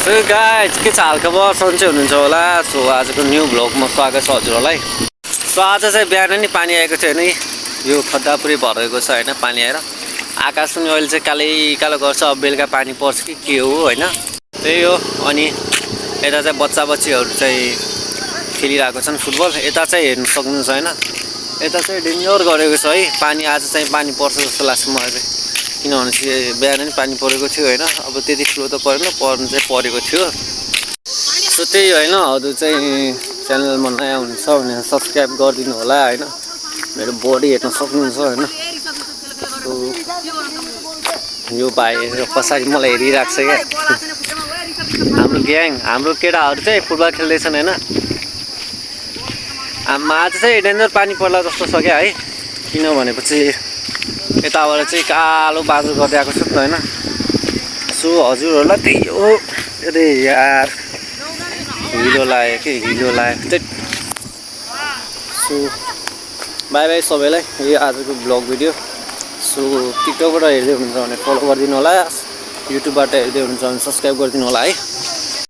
So guys के छ हालखबर सन्चै हुनुहुन्छ होला। सो आजको न्यू भ्लगमा स्वागत छ हजुरहरूलाई। सो आज चाहिँ बिहान नि पानी आएको थियो नि, यो खड्डा पुरै भरेको छ होइन। पानी आएर आकाश पनि अहिले चाहिँ कालै कालो गर्छ। अब बेलुका पानी पर्छ कि के हो होइन, त्यही हो। अनि यता चाहिँ बच्चा बच्चीहरू चाहिँ खेलिरहेको छन् फुटबल। यता चाहिँ हेर्नु सक्नुहुन्छ होइन, यता चाहिँ डेन्जर गरेको छ है पानी। आज चाहिँ पानी पर्छ जस्तो लाग्छ मलाई चाहिँ, किनभने बिहान नि पानी परेको थियो होइन। अब त्यति ठुलो त परेन, पर्नु चाहिँ परेको थियो। सो त्यही होइन, हजुर चाहिँ च्यानलमा नयाँ हुनुहुन्छ भने सब्सक्राइब गरिदिनु होला होइन। मेरो बडी हेर्न सक्नुहुन्छ होइन। सो यो भाइ पछाडि मलाई हेरिरहेको छ क्या। हाम्रो ग्याङ, हाम्रो केटाहरू चाहिँ फुटबल खेल्दैछन् होइन। आज चाहिँ डेन्जर पानी पर्ला जस्तो छ क्या है, किनभनेपछि यताबाट चाहिँ कालो बादल गर्दै आएको छ नि त होइन। सो हजुरहरूलाई त्यही हो। अरे यार हिलो लाग्यो कि हिलो लाग्यो त्यही। सो बाई बाई सबैलाई, यो आजको ब्लग भिडियो। सो टिकटकबाट हेर्दै हुनुहुन्छ भने फलो गरिदिनु होला, युट्युबबाट हेर्दै हुनुहुन्छ भने सब्सक्राइब गरिदिनु होला है।